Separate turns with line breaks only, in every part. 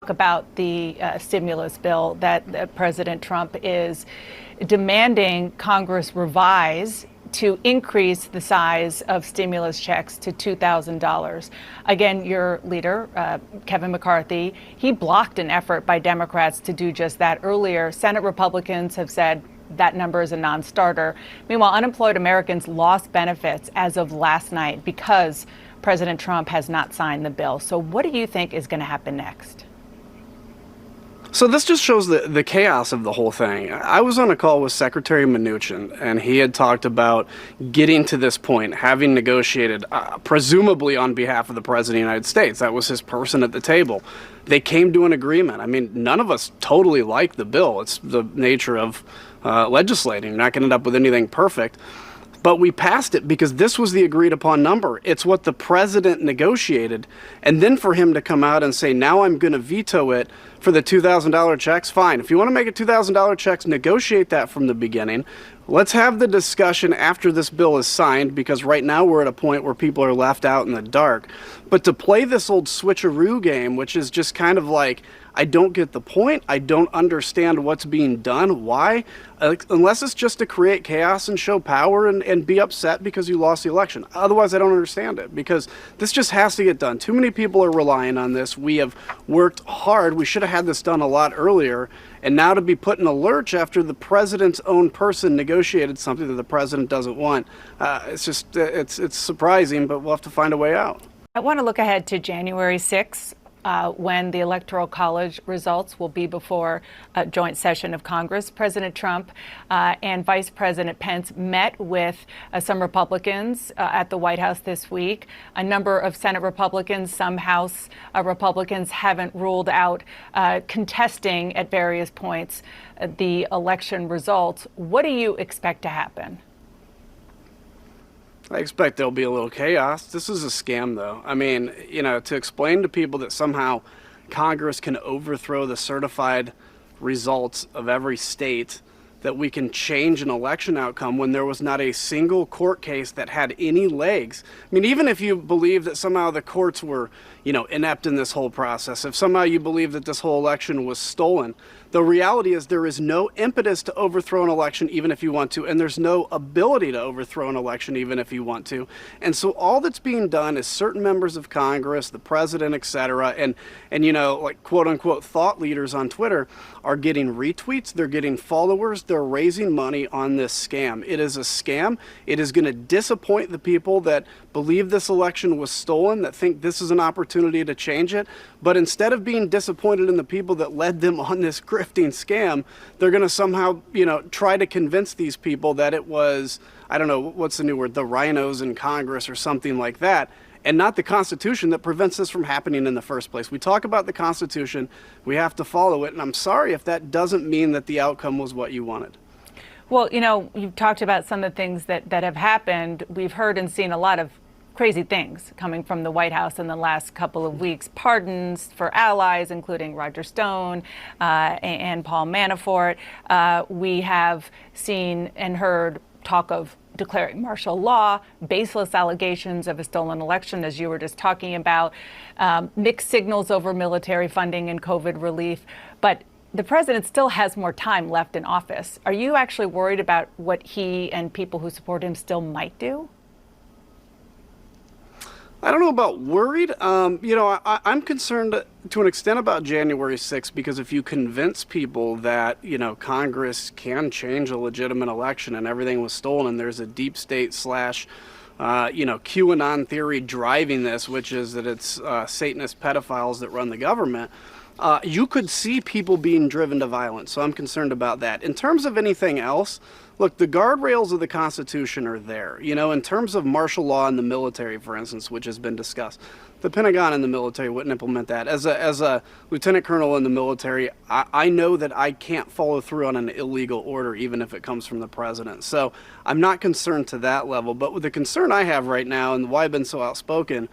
About the stimulus bill that President Trump is demanding Congress revise to increase the size of stimulus checks to $2,000. Again, your leader, Kevin McCarthy, he blocked an effort by Democrats to do just that earlier. Senate Republicans have said that number is a non-starter. Meanwhile, unemployed Americans lost benefits as of last night because President Trump has not signed the bill. So what do you think is going to happen next?
So this just shows the chaos of the whole thing. I was on a call with Secretary Mnuchin, and he had talked about getting to this point, having negotiated, presumably on behalf of the President of the United States. That was his person at the table. They came to an agreement. I mean, none of us totally like the bill. It's the nature of legislating. You're not going to end up with anything perfect. But we passed it because this was the agreed upon number. It's what the president negotiated. And then for him to come out and say, now I'm going to veto it for the $2,000 checks, fine. If you want to make it $2,000 checks, negotiate that from the beginning. Let's have the discussion after this bill is signed, because right now we're at a point where people are left out in the dark. But to play this old switcheroo game, which is just kind of like, I don't get the point. I don't understand what's being done. Why? Unless it's just to create chaos and show power and be upset because you lost the election. Otherwise, I don't understand it, because this just has to get done. Too many people are relying on this. We have worked hard. We should have had this done a lot earlier. And now to be put in a lurch after the president's own person negotiated something that the president doesn't want, it's surprising, but we'll have to find a way out.
I want to look ahead to January 6th. When the Electoral College results will be before a joint session of Congress. President Trump and Vice President Pence met with some Republicans at the White House this week. A number of Senate Republicans, some House Republicans haven't ruled out contesting at various points the election results. What do you expect to happen?
I expect there'll be a little chaos. This is a scam, though. I mean, to explain to people that somehow Congress can overthrow the certified results of every state, that we can change an election outcome when there was not a single court case that had any legs. I mean, even if you believe that somehow the courts were, inept in this whole process, if somehow you believe that this whole election was stolen, the reality is there is no impetus to overthrow an election even if you want to, and there's no ability to overthrow an election even if you want to. And so all that's being done is certain members of Congress, the president, etc., and like quote unquote thought leaders on Twitter are getting retweets, they're getting followers, they're raising money on this scam. It is a scam. It is going to disappoint the people that believe this election was stolen, that think this is an opportunity to change it. But instead of being disappointed in the people that led them on this grifting scam, they're going to somehow, try to convince these people that it was, I don't know, what's the new word, the rhinos in Congress or something like that, and not the Constitution that prevents this from happening in the first place. We talk about the Constitution, we have to follow it, and I'm sorry if that doesn't mean that the outcome was what you wanted.
Well, you've talked about some of the things that have happened. We've heard and seen a lot of crazy things coming from the White House in the last couple of weeks. Pardons for allies, including Roger Stone and Paul Manafort. We have seen and heard talk of declaring martial law, baseless allegations of a stolen election, as you were just talking about, mixed signals over military funding and COVID relief. But the president still has more time left in office. Are you actually worried about what he and people who support him still might do?
I don't know about worried. I'm concerned to an extent about January 6th, because if you convince people that, Congress can change a legitimate election and everything was stolen, and there's a deep state / QAnon theory driving this, which is that it's Satanist pedophiles that run the government, you could see people being driven to violence. So I'm concerned about that. In terms of anything else, look, the guardrails of the Constitution are there. In terms of martial law in the military, for instance, which has been discussed, the Pentagon and the military wouldn't implement that. As a lieutenant colonel in the military, I know that I can't follow through on an illegal order, even if it comes from the president. So I'm not concerned to that level. But with the concern I have right now, and why I've been so outspoken,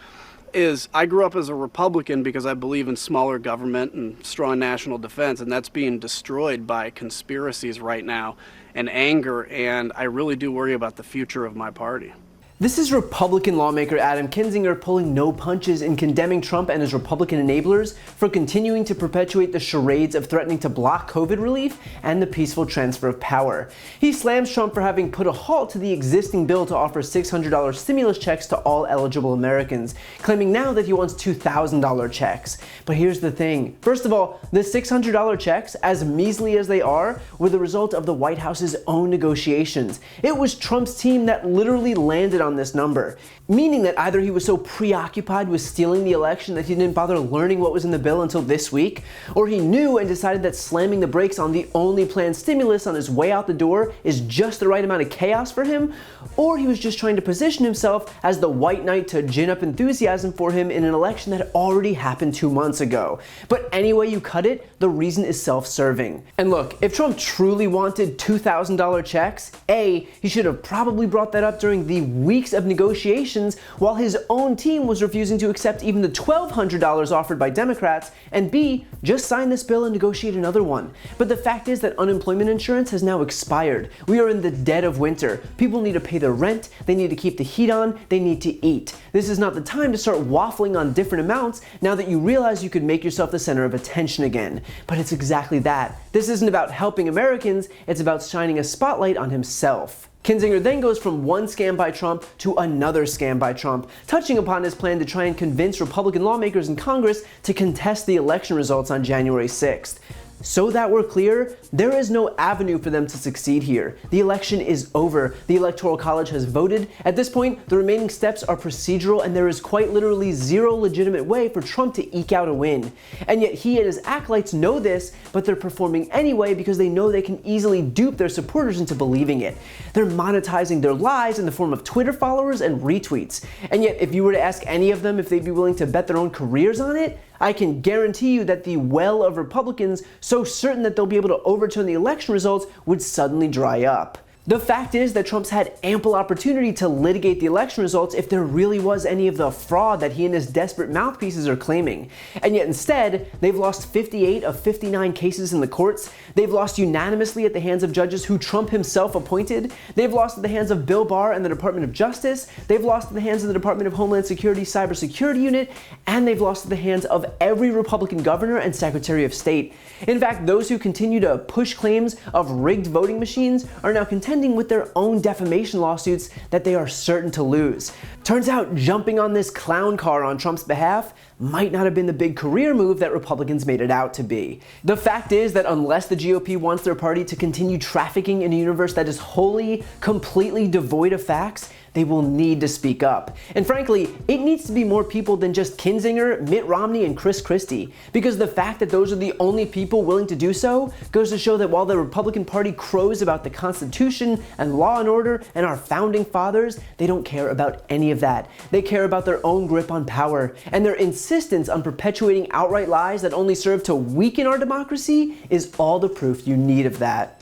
is I grew up as a Republican because I believe in smaller government and strong national defense, and that's being destroyed by conspiracies right now and anger, and I really do worry about the future of my party.
This is Republican lawmaker Adam Kinzinger pulling no punches in condemning Trump and his Republican enablers for continuing to perpetuate the charades of threatening to block COVID relief and the peaceful transfer of power. He slams Trump for having put a halt to the existing bill to offer $600 stimulus checks to all eligible Americans, claiming now that he wants $2,000 checks. But here's the thing. First of all, the $600 checks, as measly as they are, were the result of the White House's own negotiations. It was Trump's team that literally landed on this number, meaning that either he was so preoccupied with stealing the election that he didn't bother learning what was in the bill until this week, or he knew and decided that slamming the brakes on the only planned stimulus on his way out the door is just the right amount of chaos for him, or he was just trying to position himself as the white knight to gin up enthusiasm for him in an election that had already happened 2 months ago. But any way you cut it, the reason is self-serving. And look, if Trump truly wanted $2,000 checks, A, he should have probably brought that up during the weeks of negotiations while his own team was refusing to accept even the $1,200 offered by Democrats, and B, just sign this bill and negotiate another one. But the fact is that unemployment insurance has now expired. We are in the dead of winter. People need to pay their rent, they need to keep the heat on, they need to eat. This is not the time to start waffling on different amounts now that you realize you could make yourself the center of attention again. But it's exactly that. This isn't about helping Americans, it's about shining a spotlight on himself. Kinzinger then goes from one scam by Trump to another scam by Trump, touching upon his plan to try and convince Republican lawmakers in Congress to contest the election results on January 6th. So that we're clear, there is no avenue for them to succeed here. The election is over. The Electoral College has voted. At this point, the remaining steps are procedural, and there is quite literally zero legitimate way for Trump to eke out a win. And yet he and his acolytes know this, but they're performing anyway because they know they can easily dupe their supporters into believing it. They're monetizing their lies in the form of Twitter followers and retweets. And yet, if you were to ask any of them if they'd be willing to bet their own careers on it, I can guarantee you that the well of Republicans so certain that they'll be able to overturn the election results would suddenly dry up. The fact is that Trump's had ample opportunity to litigate the election results if there really was any of the fraud that he and his desperate mouthpieces are claiming. And yet instead, they've lost 58 of 59 cases in the courts. They've lost unanimously at the hands of judges who Trump himself appointed. They've lost at the hands of Bill Barr and the Department of Justice. They've lost at the hands of the Department of Homeland Security Cybersecurity Unit. And they've lost at the hands of every Republican governor and Secretary of State. In fact, those who continue to push claims of rigged voting machines are now contending with their own defamation lawsuits that they are certain to lose. Turns out jumping on this clown car on Trump's behalf might not have been the big career move that Republicans made it out to be. The fact is that unless the GOP wants their party to continue trafficking in a universe that is wholly, completely devoid of facts, they will need to speak up. And frankly, it needs to be more people than just Kinzinger, Mitt Romney, and Chris Christie. Because the fact that those are the only people willing to do so goes to show that while the Republican Party crows about the Constitution and law and order and our founding fathers, they don't care about any of that. They care about their own grip on power, and their insistence on perpetuating outright lies that only serve to weaken our democracy is all the proof you need of that.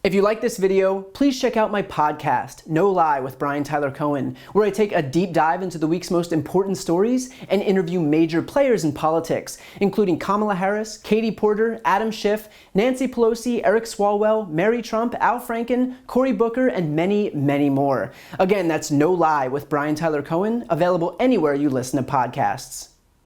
If you like this video, please check out my podcast, No Lie with Brian Tyler Cohen, where I take a deep dive into the week's most important stories and interview major players in politics, including Kamala Harris, Katie Porter, Adam Schiff, Nancy Pelosi, Eric Swalwell, Mary Trump, Al Franken, Cory Booker, and many, many more. Again, that's No Lie with Brian Tyler Cohen, available anywhere you listen to podcasts.